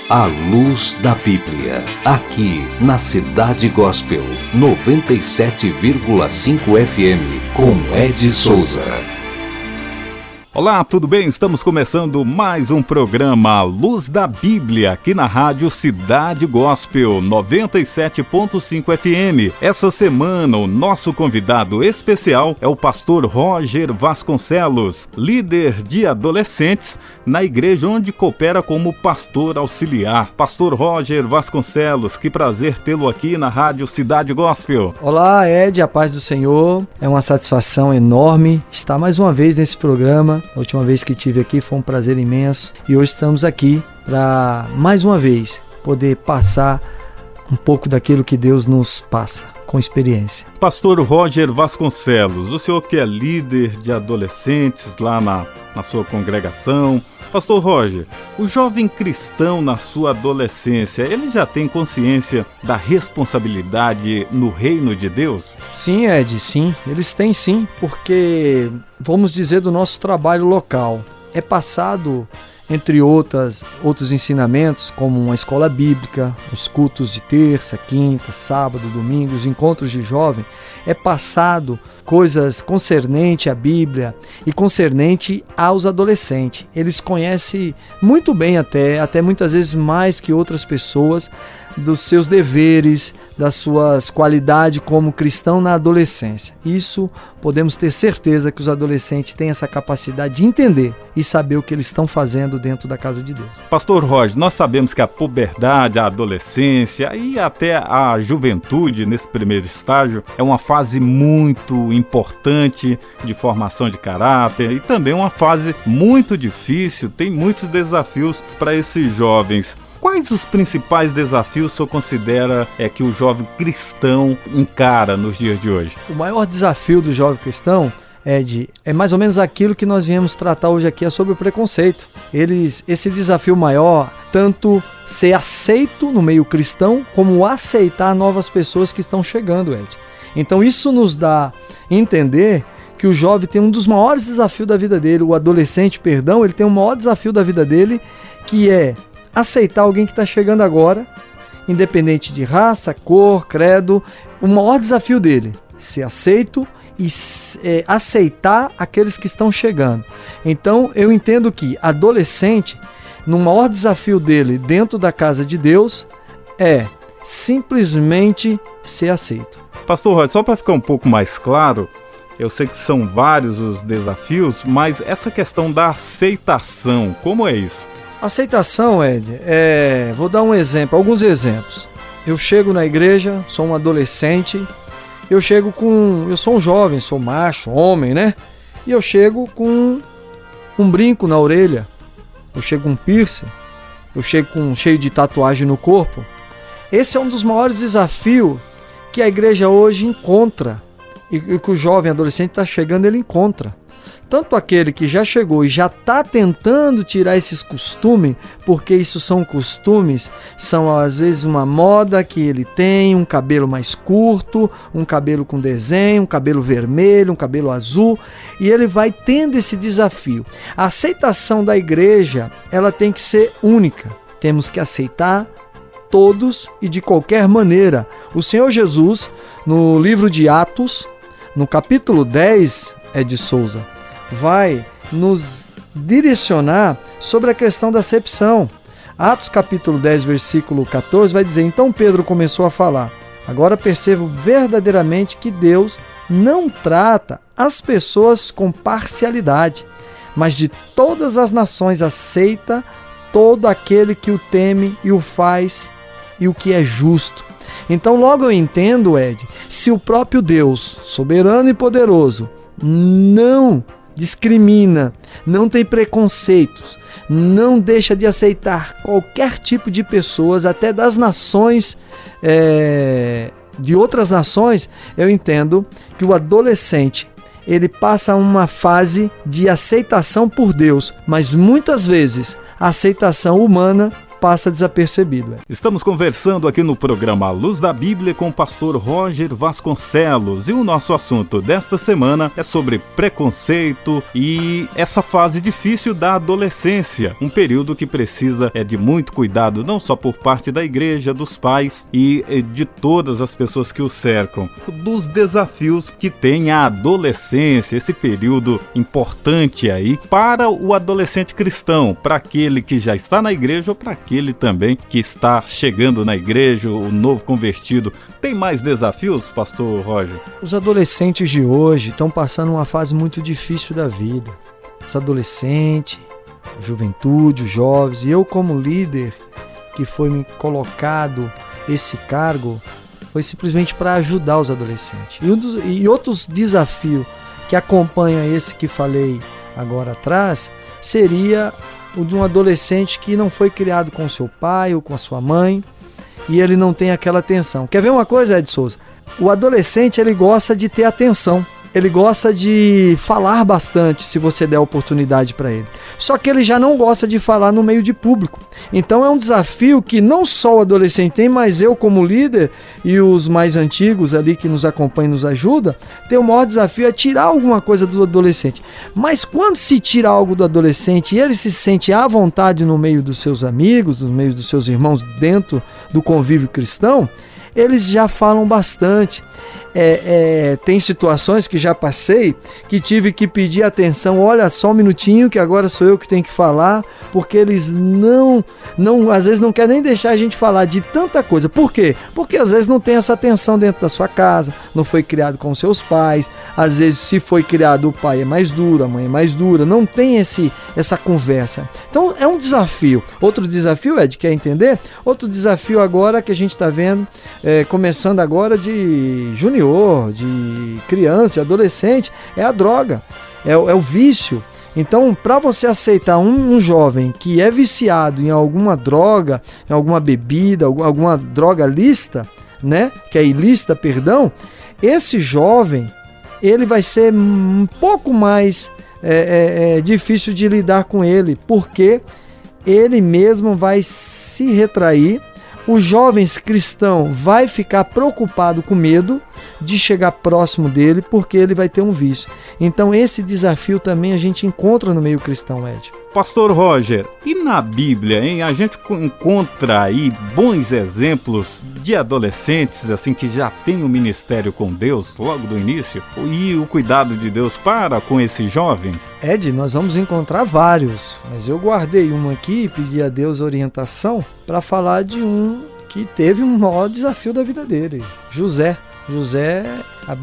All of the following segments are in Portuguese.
A Luz da Bíblia, aqui na Cidade Gospel, 97,5 FM, com Ed Souza. Olá, tudo bem? Estamos começando mais um programa Luz da Bíblia, aqui na rádio Cidade Gospel, 97,5 FM. Essa semana, o nosso convidado especial é o pastor Roger Vasconcelos, líder de adolescentes na igreja onde coopera como pastor auxiliar. Pastor Roger Vasconcelos, que prazer tê-lo aqui na rádio Cidade Gospel. Olá, Ed, a paz do Senhor. É uma satisfação enorme estar mais uma vez nesse programa. A última vez que estive aqui foi um prazer imenso e hoje estamos aqui para, mais uma vez, poder passar um pouco daquilo que Deus nos passa, com experiência. Pastor Roger Vasconcelos, o senhor que é líder de adolescentes lá na sua congregação. Pastor Roger, o jovem cristão na sua adolescência, ele já tem consciência da responsabilidade no reino de Deus? Sim, Ed, sim. Eles têm sim, porque, vamos dizer, do nosso trabalho local. É passado, entre outros ensinamentos, como uma escola bíblica, os cultos de terça, quinta, sábado, domingo, os encontros de jovem, é passado coisas concernente à Bíblia e concernente aos adolescentes. Eles conhecem muito bem até muitas vezes mais que outras pessoas, dos seus deveres, das suas qualidades como cristão na adolescência. Isso podemos ter certeza que os adolescentes têm essa capacidade de entender e saber o que eles estão fazendo dentro da casa de Deus. Pastor Roger, nós sabemos que a puberdade, a adolescência e até a juventude nesse primeiro estágio é uma fase muito importante de formação de caráter e também uma fase muito difícil, tem muitos desafios para esses jovens. Quais os principais desafios o senhor considera que o jovem cristão encara nos dias de hoje? O maior desafio do jovem cristão, Ed, é mais ou menos aquilo que nós viemos tratar hoje aqui, é sobre o preconceito. Esse desafio maior, tanto ser aceito no meio cristão, como aceitar novas pessoas que estão chegando, Ed. Então isso nos dá a entender que o jovem tem um dos maiores desafios da vida dele, o adolescente, ele tem o maior desafio da vida dele, que é aceitar alguém que está chegando agora, independente de raça, cor, credo. O maior desafio dele, ser aceito e aceitar aqueles que estão chegando. Então eu entendo que adolescente, no maior desafio dele dentro da casa de Deus, é simplesmente ser aceito. Pastor Roger, só para ficar um pouco mais claro, eu sei que são vários os desafios, mas essa questão da aceitação, como é isso? Aceitação, Ed, vou dar alguns exemplos. Eu chego na igreja, sou um adolescente, eu sou um jovem, sou macho, homem, né? E eu chego com um brinco na orelha, eu chego com um piercing, eu chego cheio de tatuagem no corpo. Esse é um dos maiores desafios que a igreja hoje encontra e que o jovem adolescente está chegando, ele encontra. Tanto aquele que já chegou e já está tentando tirar esses costumes, porque isso são costumes, são às vezes uma moda que ele tem, um cabelo mais curto, um cabelo com desenho, um cabelo vermelho, um cabelo azul, e ele vai tendo esse desafio. A aceitação da igreja, ela tem que ser única. Temos que aceitar todos e de qualquer maneira. O Senhor Jesus, no livro de Atos, no capítulo 10, de Souza, vai nos direcionar sobre a questão da acepção. Atos capítulo 10, versículo 14 vai dizer: então Pedro começou a falar: agora percebo verdadeiramente que Deus não trata as pessoas com parcialidade, mas de todas as nações aceita todo aquele que o teme e o faz e o que é justo. Então logo eu entendo, Ed, se o próprio Deus, soberano e poderoso, não discrimina, não tem preconceitos, não deixa de aceitar qualquer tipo de pessoas, até das nações, de outras nações, eu entendo que o adolescente, ele passa uma fase de aceitação por Deus, mas muitas vezes a aceitação humana passa desapercebido. Estamos conversando aqui no programa Luz da Bíblia com o pastor Roger Vasconcelos, e o nosso assunto desta semana é sobre preconceito e essa fase difícil da adolescência, um período que precisa de muito cuidado, não só por parte da igreja, dos pais e de todas as pessoas que o cercam, dos desafios que tem a adolescência, esse período importante aí para o adolescente cristão, para aquele que já está na igreja ou para aquele também que está chegando na igreja, o novo convertido. Tem mais desafios, pastor Roger? Os adolescentes de hoje estão passando uma fase muito difícil da vida. Os adolescentes, a juventude, os jovens, e eu como líder que foi me colocado esse cargo, foi simplesmente para ajudar os adolescentes. E outros desafios que acompanham esse que falei agora atrás, seria o de um adolescente que não foi criado com seu pai ou com a sua mãe, e ele não tem aquela atenção. Quer ver uma coisa, Ed Souza? O adolescente, ele gosta de ter atenção. Ele gosta de falar bastante, se você der oportunidade para ele. Só que ele já não gosta de falar no meio de público. Então é um desafio que não só o adolescente tem, mas eu como líder e os mais antigos ali que nos acompanham e nos ajudam, tem o maior desafio é tirar alguma coisa do adolescente. Mas quando se tira algo do adolescente e ele se sente à vontade no meio dos seus amigos, no meio dos seus irmãos, dentro do convívio cristão, eles já falam bastante. Tem situações que já passei que tive que pedir atenção, olha só um minutinho que agora sou eu que tenho que falar, porque eles não às vezes não querem nem deixar a gente falar de tanta coisa. Por quê? Porque às vezes não tem essa atenção dentro da sua casa, não foi criado com seus pais, às vezes se foi criado o pai é mais duro, a mãe é mais dura, não tem essa conversa. Então é um desafio. Outro desafio, Ed, quer entender? Outro desafio agora que a gente está vendo, começando agora de junior, de criança, de adolescente, é a droga, é o vício. Então, para você aceitar um jovem que é viciado em alguma droga, em alguma bebida, alguma droga lícita, né, que é ilícita, perdão, esse jovem, ele vai ser um pouco mais difícil de lidar com ele, porque ele mesmo vai se retrair. Os jovens cristãos vai ficar preocupado com medo de chegar próximo dele, porque ele vai ter um vício. Então esse desafio também a gente encontra no meio cristão, Ed. Pastor Roger, e na Bíblia, hein? A gente encontra aí bons exemplos de adolescentes assim que já têm um ministério com Deus logo do início e o cuidado de Deus para com esses jovens? Ed, nós vamos encontrar vários, mas eu guardei um aqui e pedi a Deus orientação para falar de um que teve um maior desafio da vida dele, José. José, a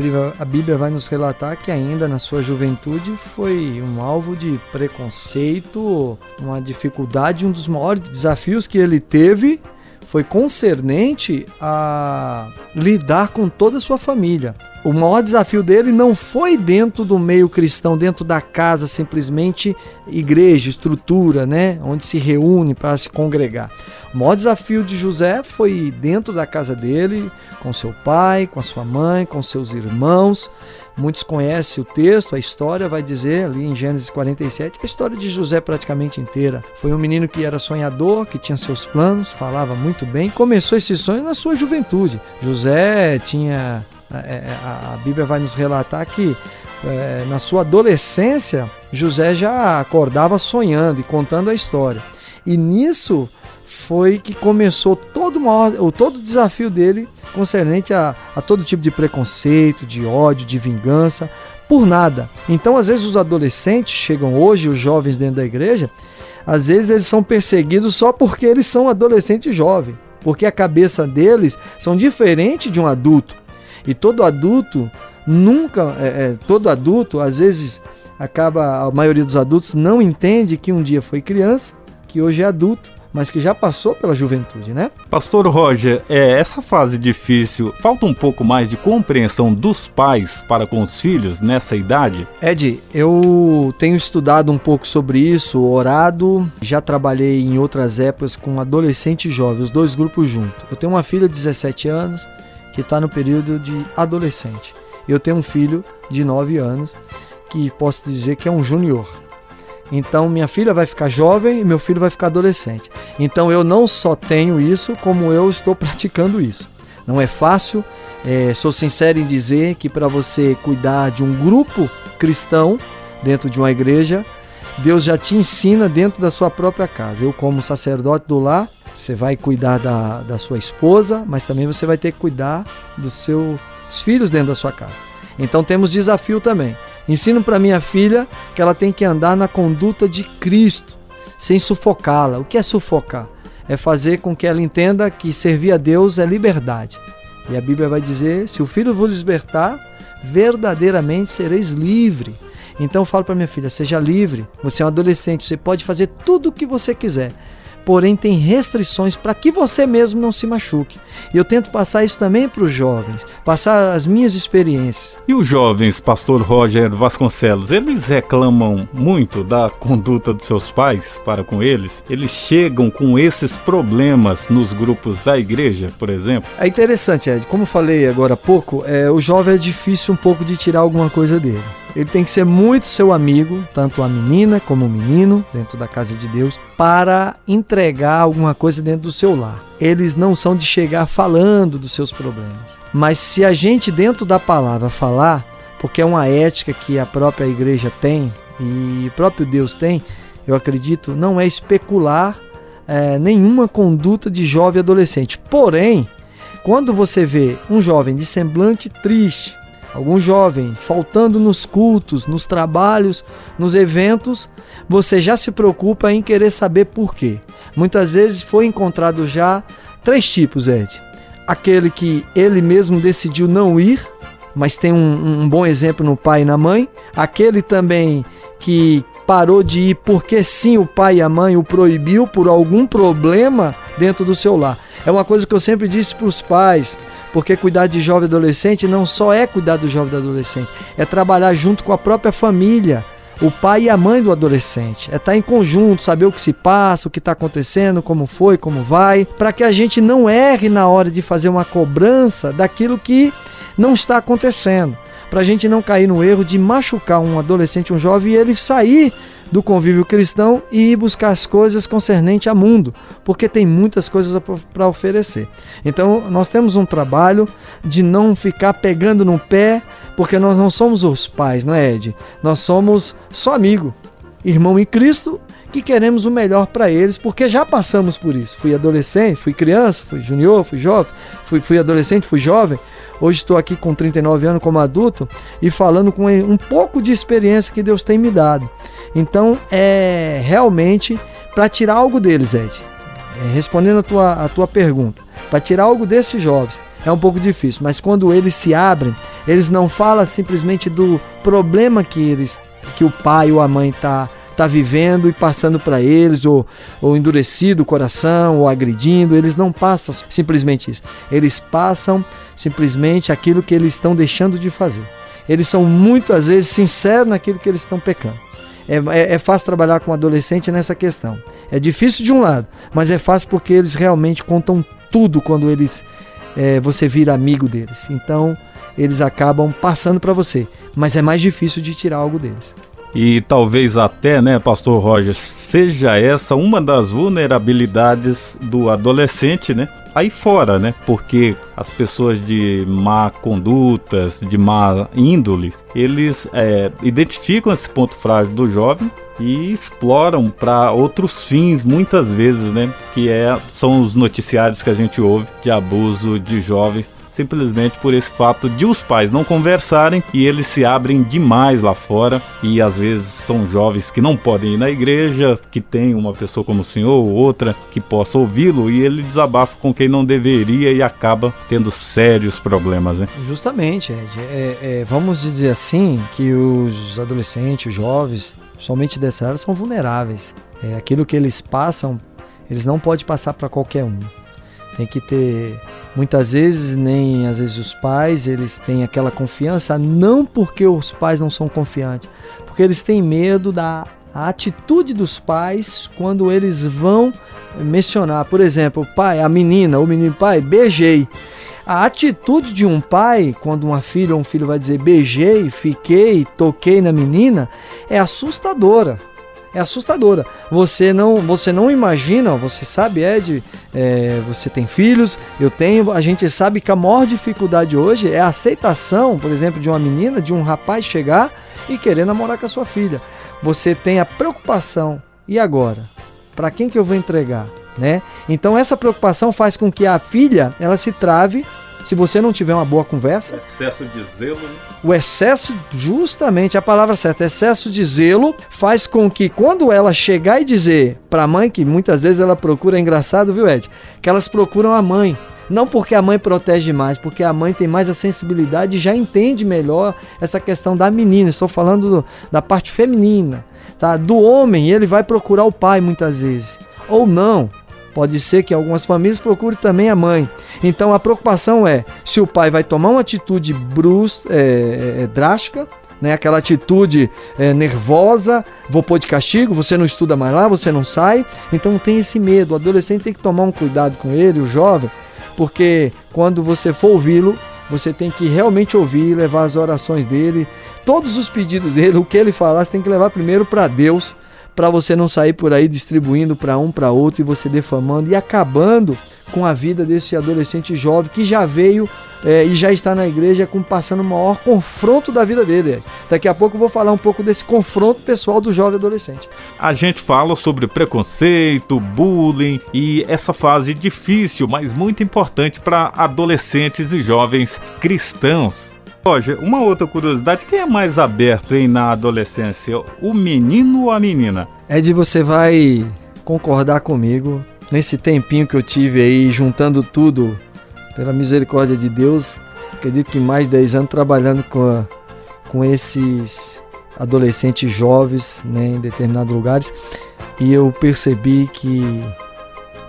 Bíblia vai nos relatar que ainda na sua juventude foi um alvo de preconceito, uma dificuldade, um dos maiores desafios que ele teve foi concernente a lidar com toda a sua família. O maior desafio dele não foi dentro do meio cristão, dentro da casa, simplesmente igreja, estrutura, né, onde se reúne para se congregar. O maior desafio de José foi dentro da casa dele, com seu pai, com a sua mãe, com seus irmãos. Muitos conhecem o texto, a história vai dizer ali em Gênesis 47, a história de José praticamente inteira. Foi um menino que era sonhador, que tinha seus planos, falava muito bem, começou esse sonho na sua juventude. José tinha, a Bíblia vai nos relatar que na sua adolescência, José já acordava sonhando e contando a história. E nisso foi que começou todo o desafio dele concernente a todo tipo de preconceito, de ódio, de vingança, por nada. Então, às vezes, os adolescentes chegam hoje, os jovens dentro da igreja, às vezes eles são perseguidos só porque eles são adolescentes jovens, porque a cabeça deles são diferente de um adulto. E todo adulto, às vezes, a maioria dos adultos não entende que um dia foi criança, que hoje é adulto, mas que já passou pela juventude, né? Pastor Roger, essa fase difícil, falta um pouco mais de compreensão dos pais para com os filhos nessa idade? Ed, eu tenho estudado um pouco sobre isso, orado, já trabalhei em outras épocas com adolescente e jovem, os dois grupos juntos. Eu tenho uma filha de 17 anos que está no período de adolescente. Eu tenho um filho de 9 anos que posso dizer que é um júnior. Então minha filha vai ficar jovem e meu filho vai ficar adolescente. Então eu não só tenho isso, como eu estou praticando isso. Não é fácil, sou sincero em dizer que para você cuidar de um grupo cristão dentro de uma igreja, Deus já te ensina dentro da sua própria casa. Eu, como sacerdote do lar, você vai cuidar da sua esposa, mas também você vai ter que cuidar dos seus filhos dentro da sua casa. Então temos desafio também. Ensino para minha filha que ela tem que andar na conduta de Cristo, sem sufocá-la. O que é sufocar? É fazer com que ela entenda que servir a Deus é liberdade. E a Bíblia vai dizer, se o Filho vos libertar, verdadeiramente sereis livre. Então eu falo para minha filha, seja livre, você é um adolescente, você pode fazer tudo o que você quiser, porém tem restrições para que você mesmo não se machuque. E eu tento passar isso também para os jovens, passar as minhas experiências. E os jovens, pastor Roger Vasconcelos, eles reclamam muito da conduta dos seus pais para com eles? Eles chegam com esses problemas nos grupos da igreja, por exemplo? É interessante, Ed, como eu falei agora há pouco, o jovem é difícil um pouco de tirar alguma coisa dele. Ele tem que ser muito seu amigo, tanto a menina como o menino, dentro da casa de Deus, para entregar alguma coisa dentro do seu lar. Eles não são de chegar falando dos seus problemas. Mas se a gente dentro da palavra falar, porque é uma ética que a própria igreja tem e o próprio Deus tem, eu acredito, não é especular nenhuma conduta de jovem e adolescente. Porém, quando você vê um jovem de semblante triste, algum jovem faltando nos cultos, nos trabalhos, nos eventos, você já se preocupa em querer saber por quê. Muitas vezes foi encontrado já 3 tipos, Ed. Aquele que ele mesmo decidiu não ir, mas tem um bom exemplo no pai e na mãe. Aquele também que parou de ir porque sim, o pai e a mãe o proibiu por algum problema dentro do seu lar. É uma coisa que eu sempre disse para os pais, porque cuidar de jovem e adolescente não só é cuidar do jovem e do adolescente, é trabalhar junto com a própria família, o pai e a mãe do adolescente. É estar em conjunto, saber o que se passa, o que está acontecendo, como foi, como vai, para que a gente não erre na hora de fazer uma cobrança daquilo que não está acontecendo. Para a gente não cair no erro de machucar um adolescente, um jovem, e ele sair do convívio cristão e ir buscar as coisas concernentes ao mundo, porque tem muitas coisas para oferecer. Então nós temos um trabalho de não ficar pegando no pé, porque nós não somos os pais, não é, Ed? Nós somos só amigo, irmão em Cristo, que queremos o melhor para eles, porque já passamos por isso. Fui adolescente, fui criança, fui junior, fui jovem, fui adolescente, fui jovem. Hoje estou aqui com 39 anos como adulto e falando com um pouco de experiência que Deus tem me dado. Então, é realmente para tirar algo deles, Ed. Respondendo a tua pergunta, para tirar algo desses jovens é um pouco difícil, mas quando eles se abrem, eles não falam simplesmente do problema que o pai ou a mãe está vivendo e passando para eles, ou endurecido o coração, ou agredindo. Eles não passam simplesmente isso. Eles passam simplesmente aquilo que eles estão deixando de fazer. Eles são muitas vezes sinceros naquilo que eles estão pecando. É fácil trabalhar com adolescente nessa questão. É difícil de um lado, mas é fácil porque eles realmente contam tudo quando você vira amigo deles. Então, eles acabam passando para você, mas é mais difícil de tirar algo deles. E talvez até, pastor Roger, seja essa uma das vulnerabilidades do adolescente, aí fora, porque as pessoas de má condutas, de má índole, eles identificam esse ponto frágil do jovem e exploram para outros fins, muitas vezes, que são os noticiários que a gente ouve de abuso de jovens, simplesmente por esse fato de os pais não conversarem e eles se abrem demais lá fora, e às vezes são jovens que não podem ir na igreja, que tem uma pessoa como o senhor ou outra que possa ouvi-lo, e ele desabafa com quem não deveria e acaba tendo sérios problemas. Justamente, Ed. Vamos dizer assim que os adolescentes, os jovens, somente dessa área, são vulneráveis. Aquilo que eles passam, eles não podem passar para qualquer um. Tem que ter, muitas vezes, nem às vezes os pais, eles têm aquela confiança, não porque os pais não são confiantes, porque eles têm medo da atitude dos pais quando eles vão mencionar. Por exemplo, o pai, a menina, o menino, pai, beijei. A atitude de um pai, quando uma filha ou um filho vai dizer beijei, fiquei, toquei na menina, é assustadora. é assustadora. Você não imagina, você sabe, Ed, você tem filhos, eu tenho, a gente sabe que a maior dificuldade hoje é a aceitação, por exemplo, de uma menina, de um rapaz chegar e querer namorar com a sua filha. Você tem a preocupação, e agora? Para quem que eu vou entregar? Né? Então essa preocupação faz com que a filha ela se trave se você não tiver uma boa conversa. Excesso de zelo, né? O excesso, justamente a palavra certa, excesso de zelo faz com que quando ela chegar e dizer para a mãe, que muitas vezes ela procura, é engraçado, viu, Ed? Que elas procuram a mãe. Não porque a mãe protege mais, porque a mãe tem mais a sensibilidade e já entende melhor essa questão da menina. Estou falando da parte feminina, tá? Do homem, ele vai procurar o pai muitas vezes, ou não. Pode ser que algumas famílias procurem também a mãe. Então a preocupação é se o pai vai tomar uma atitude drástica, né? Aquela atitude nervosa, vou pôr de castigo, você não estuda mais lá, você não sai. Então tem esse medo, o adolescente tem que tomar um cuidado com ele, o jovem, porque quando você for ouvi-lo, você tem que realmente ouvir, levar as orações dele, todos os pedidos dele, o que ele falar, você tem que levar primeiro para Deus, para você não sair por aí distribuindo para um, para outro e você defamando e acabando com a vida desse adolescente jovem que já veio e já está na igreja passando o maior confronto da vida dele. Daqui a pouco eu vou falar um pouco desse confronto pessoal do jovem adolescente. A gente fala sobre preconceito, bullying e essa fase difícil, mas muito importante para adolescentes e jovens cristãos. Roger, uma outra curiosidade, quem é mais aberto na adolescência, o menino ou a menina? Ed, você vai concordar comigo, nesse tempinho que eu tive aí, juntando tudo, pela misericórdia de Deus, acredito que mais de 10 anos trabalhando com esses adolescentes jovens, né, em determinados lugares, e eu percebi que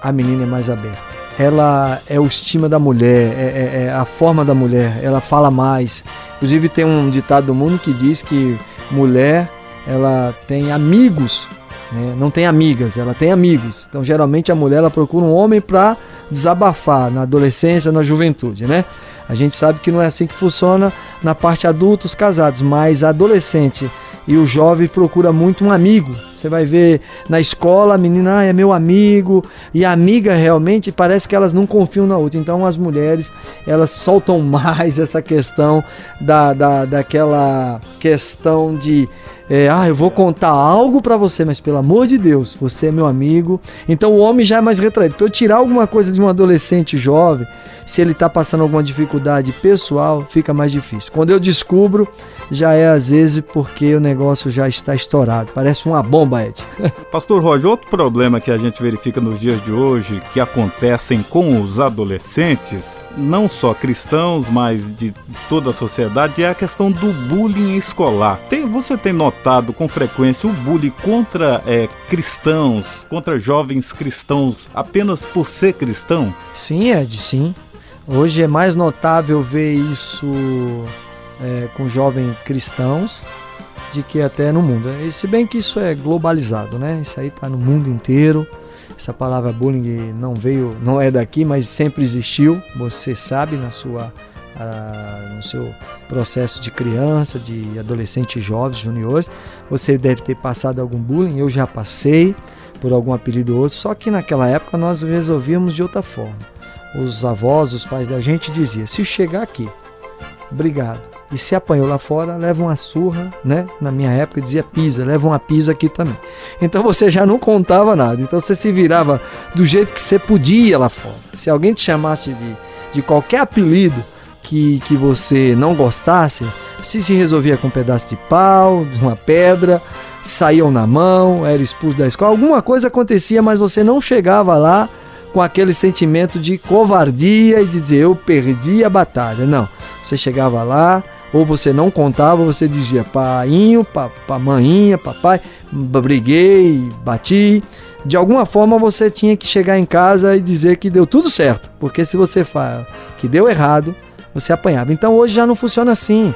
a menina é mais aberta. Ela é o estima da mulher, é a forma da mulher, ela fala mais. Inclusive tem um ditado do mundo que diz que mulher, ela tem amigos, né? Não tem amigas, ela tem amigos. Então geralmente a mulher ela procura um homem para desabafar na adolescência, na juventude, né? A gente sabe que não é assim que funciona na parte adulta, os casados, mas a adolescente e o jovem procura muito um amigo. Você vai ver na escola, a menina é meu amigo, e a amiga realmente parece que elas não confiam na outra. Então as mulheres, elas soltam mais essa questão daquela questão de eu vou contar algo pra você, mas pelo amor de Deus, você é meu amigo. Então o homem já é mais retraído. Para eu tirar alguma coisa de um adolescente jovem, se ele está passando alguma dificuldade pessoal, fica mais difícil. Quando eu descubro, já é às vezes porque o negócio já está estourado. Parece uma bomba, Ed. Pastor Roger, outro problema que a gente verifica nos dias de hoje, que acontecem com os adolescentes, não só cristãos, mas de toda a sociedade, é a questão do bullying escolar. Você tem notado com frequência o bullying contra cristãos, contra jovens cristãos, apenas por ser cristão? Sim, Ed, sim. Hoje é mais notável ver isso com jovens cristãos de que até no mundo. E se bem que isso é globalizado, né? Isso aí está no mundo inteiro. Essa palavra bullying não é daqui, mas sempre existiu. Você sabe no seu processo de criança, de adolescente, jovens, juniores, você deve ter passado algum bullying. Eu já passei por algum apelido ou outro, só que naquela época nós resolvíamos de outra forma. Os avós, os pais da gente diziam, se chegar aqui, obrigado. E se apanhou lá fora, leva uma surra, né? Na minha época dizia pisa, leva uma pisa aqui também. Então você já não contava nada. Então você se virava do jeito que você podia lá fora. Se alguém te chamasse de qualquer apelido que você não gostasse, se resolvia com um pedaço de pau, de uma pedra, saíam na mão, era expulso da escola. Alguma coisa acontecia, mas você não chegava lá com aquele sentimento de covardia e de dizer eu perdi a batalha. Não, você chegava lá, ou você não contava, ou você dizia painho, maninha, papai, briguei, bati. De alguma forma você tinha que chegar em casa e dizer que deu tudo certo, porque se você fala que deu errado, você apanhava. Então hoje já não funciona assim.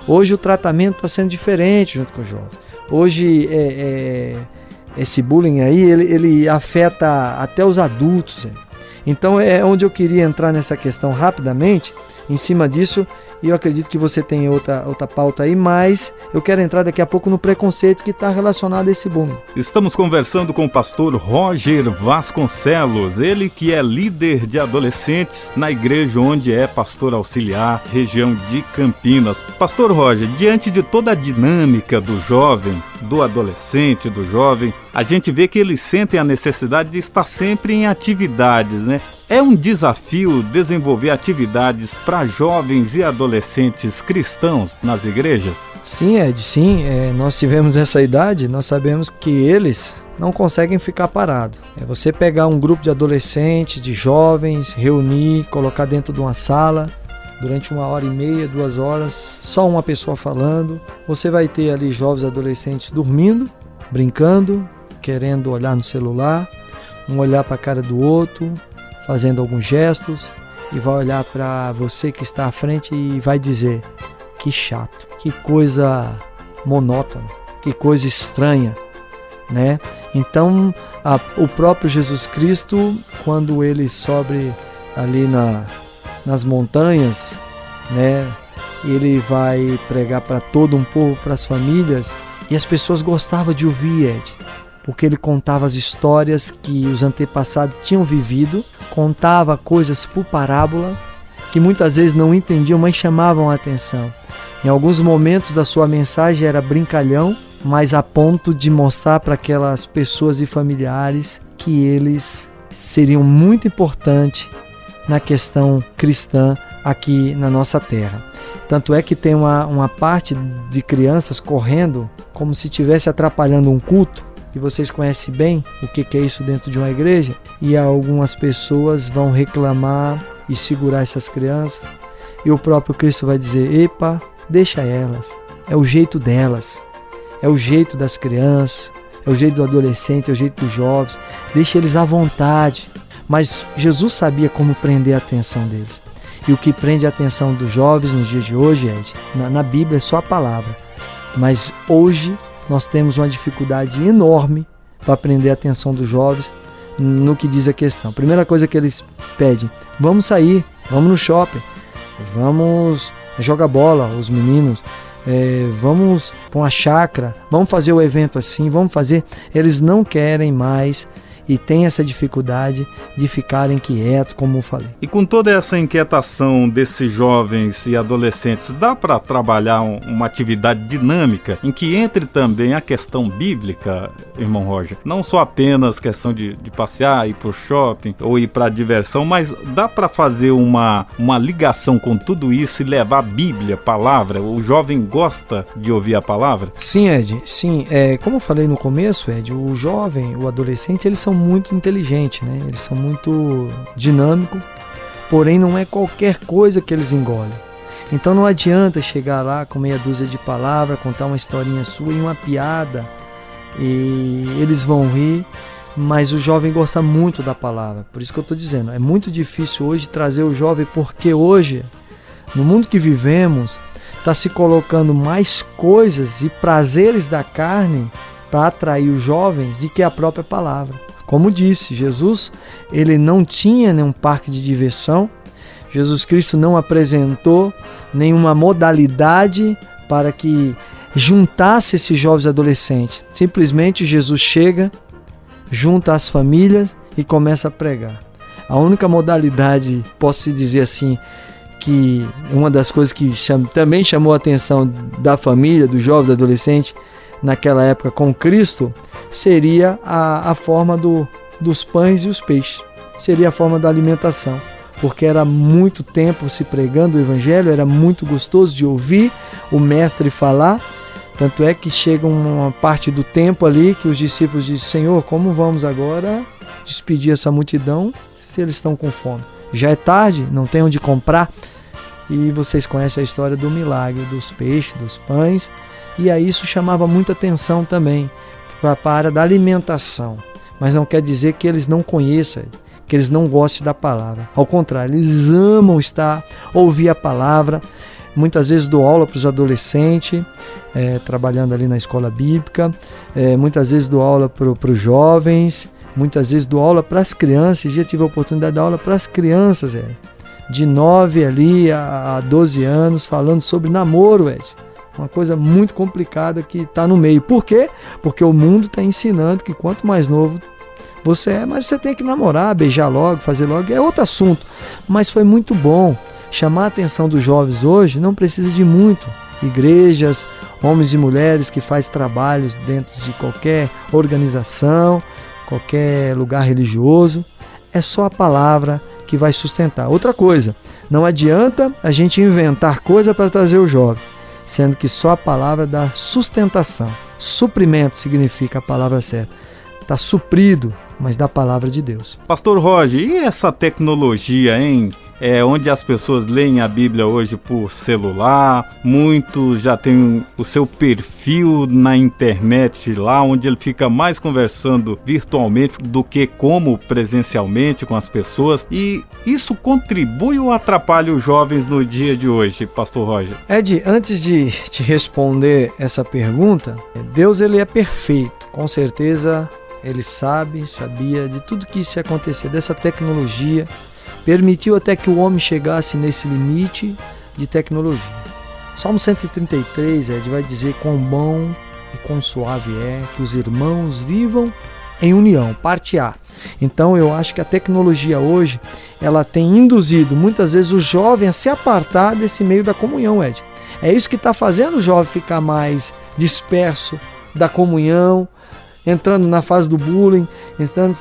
Hoje o tratamento está sendo diferente junto com os jovens. Hoje esse bullying aí, ele afeta até os adultos. Então é onde eu queria entrar nessa questão rapidamente, em cima disso, E eu acredito que você tem outra pauta aí, mas eu quero entrar daqui a pouco no preconceito que está relacionado a esse bullying. Estamos conversando com o pastor Roger Vasconcelos, ele que é líder de adolescentes na igreja onde é pastor auxiliar, região de Campinas. Pastor Roger, diante de toda a dinâmica do jovem, do adolescente, do jovem, a gente vê que eles sentem a necessidade de estar sempre em atividades, né? É um desafio desenvolver atividades para jovens e adolescentes cristãos nas igrejas? Sim, Ed, sim. Nós tivemos essa idade, nós sabemos que eles não conseguem ficar parados. É você pegar um grupo de adolescentes, de jovens, reunir, colocar dentro de uma sala durante 1h30, 2 horas, só uma pessoa falando. Você vai ter ali jovens adolescentes dormindo, brincando, querendo olhar no celular, um olhar para a cara do outro, fazendo alguns gestos, e vai olhar para você que está à frente e vai dizer: que chato, que coisa monótona, que coisa estranha, né? Então, o próprio Jesus Cristo, quando ele sobe ali nas montanhas, né? Ele vai pregar para todo um povo, para as famílias, e as pessoas gostavam de ouvir Ed, porque ele contava as histórias que os antepassados tinham vivido, contava coisas por parábola, que muitas vezes não entendiam, mas chamavam a atenção. Em alguns momentos da sua mensagem era brincalhão, mas a ponto de mostrar para aquelas pessoas e familiares que eles seriam muito importantes na questão cristã aqui na nossa terra. Tanto é que tem uma parte de crianças correndo como se estivesse atrapalhando um culto, e vocês conhecem bem o que é isso dentro de uma igreja, e algumas pessoas vão reclamar e segurar essas crianças, e o próprio Cristo vai dizer: epa, deixa elas, é o jeito delas, é o jeito das crianças, é o jeito do adolescente, é o jeito dos jovens, deixa eles à vontade. Mas Jesus sabia como prender a atenção deles, e o que prende a atenção dos jovens nos dias de hoje, Ed, na Bíblia é só a palavra, mas hoje nós temos uma dificuldade enorme para prender a atenção dos jovens no que diz a questão. Primeira coisa que eles pedem: vamos sair, vamos no shopping, vamos jogar bola, os meninos, vamos para uma chácara, vamos fazer o evento assim, vamos fazer. Eles não querem mais e têm essa dificuldade de ficarem quietos, como eu falei. E com toda essa inquietação desses jovens e adolescentes, dá para trabalhar uma atividade dinâmica em que entre também a questão bíblica, irmão Roger? Não só apenas questão de passear, ir para o shopping ou ir para a diversão, mas dá para fazer uma ligação com tudo isso e levar a Bíblia, a palavra? O jovem gosta de ouvir a palavra? Sim, Ed, sim. Como eu falei no começo, Ed, o jovem, o adolescente, eles são muito inteligentes, né? Eles são muito dinâmicos, porém não é qualquer coisa que eles engolem. Então não adianta chegar lá com meia dúzia de palavras, contar uma historinha sua e uma piada, e eles vão rir, mas o jovem gosta muito da palavra. Por isso que eu estou dizendo, é muito difícil hoje trazer o jovem, porque hoje, no mundo que vivemos, está se colocando mais coisas e prazeres da carne para atrair os jovens do que a própria palavra. Como disse, Jesus, ele não tinha nenhum parque de diversão. Jesus Cristo não apresentou nenhuma modalidade para que juntasse esses jovens adolescentes. Simplesmente Jesus chega, junta as famílias e começa a pregar. A única modalidade, posso dizer assim, que uma das coisas que também chamou a atenção da família, do jovem, do adolescente, naquela época com Cristo, seria a forma dos pães e os peixes. Seria a forma da alimentação, porque era muito tempo se pregando o evangelho, era muito gostoso de ouvir o mestre falar. Tanto é que chega uma parte do tempo ali que os discípulos dizem: Senhor, como vamos agora despedir essa multidão se eles estão com fome? Já é tarde, não tem onde comprar. E vocês conhecem a história do milagre dos peixes, dos pães, e aí isso chamava muita atenção também para a área da alimentação. Mas não quer dizer que eles não conheçam, que eles não gostem da palavra. Ao contrário, eles amam ouvir a palavra. Muitas vezes dou aula para os adolescentes, trabalhando ali na escola bíblica. Muitas vezes dou aula para os jovens. Muitas vezes dou aula para as crianças. Já tive a oportunidade de dar aula para as crianças. de 9 ali a 12 anos falando sobre namoro, Ed. Uma coisa muito complicada que está no meio. Por quê? Porque o mundo está ensinando que quanto mais novo você é, mais você tem que namorar, beijar logo, fazer logo. É outro assunto. Mas foi muito bom chamar a atenção dos jovens hoje. Não precisa de muito. Igrejas, homens e mulheres que fazem trabalhos dentro de qualquer organização, qualquer lugar religioso. É só a palavra que vai sustentar. Outra coisa, não adianta a gente inventar coisa para trazer o jovem, sendo que só a palavra dá sustentação. Suprimento significa a palavra certa. Está suprido, mas da palavra de Deus. Pastor Roger, e essa tecnologia, hein? Onde as pessoas leem a Bíblia hoje por celular, muitos já têm o seu perfil na internet lá, onde ele fica mais conversando virtualmente do que como presencialmente com as pessoas. E isso contribui ou atrapalha os jovens no dia de hoje, Pastor Roger? Ed, antes de te responder essa pergunta, Deus ele é perfeito. Com certeza ele sabia de tudo que isso ia acontecer, dessa tecnologia. Permitiu até que o homem chegasse nesse limite de tecnologia. Salmo 133, Ed, vai dizer quão bom e quão suave é que os irmãos vivam em união, parte A. Então eu acho que a tecnologia hoje, ela tem induzido muitas vezes o jovem a se apartar desse meio da comunhão, Ed. É isso que está fazendo o jovem ficar mais disperso da comunhão, entrando na fase do bullying, entrando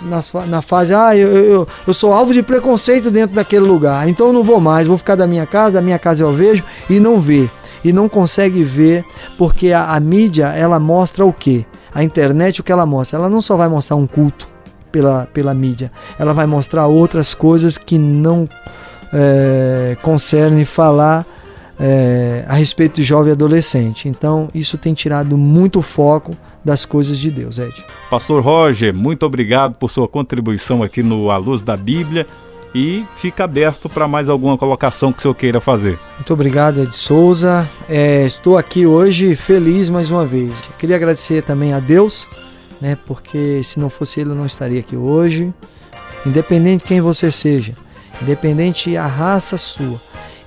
na fase, eu sou alvo de preconceito dentro daquele lugar, então eu não vou mais, vou ficar da minha casa eu vejo, e não vê, e não consegue ver, porque a mídia, ela mostra o quê? A internet, o que ela mostra? Ela não só vai mostrar um culto pela mídia, ela vai mostrar outras coisas que não concerne falar a respeito de jovem e adolescente. Então isso tem tirado muito foco das coisas de Deus, Ed. Pastor Roger, muito obrigado por sua contribuição aqui no A Luz da Bíblia e fica aberto para mais alguma colocação que o senhor queira fazer. Muito obrigado, Ed Souza. Estou aqui hoje feliz mais uma vez. Queria agradecer também a Deus, né, porque se não fosse Ele eu não estaria aqui hoje. Independente de quem você seja, independente a raça sua,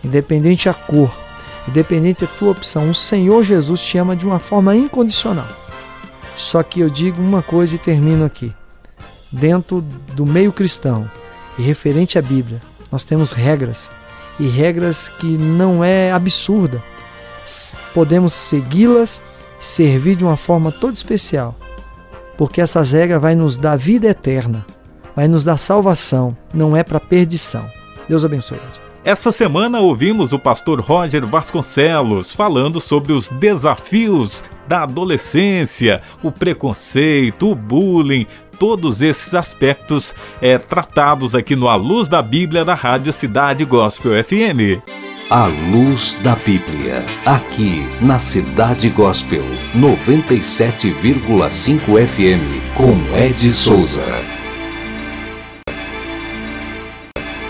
independente a cor, independente da tua opção, o Senhor Jesus te ama de uma forma incondicional. Só que eu digo uma coisa e termino aqui. Dentro do meio cristão e referente à Bíblia, nós temos regras, e regras que não é absurda. Podemos segui-las, servir de uma forma toda especial, porque essas regras vão nos dar vida eterna, vai nos dar salvação, não é para perdição. Deus abençoe. Essa semana ouvimos o pastor Roger Vasconcelos falando sobre os desafios da adolescência, o preconceito, o bullying, todos esses aspectos tratados aqui no A Luz da Bíblia da Rádio Cidade Gospel FM. A Luz da Bíblia, aqui na Cidade Gospel 97,5 FM, com Ed Souza.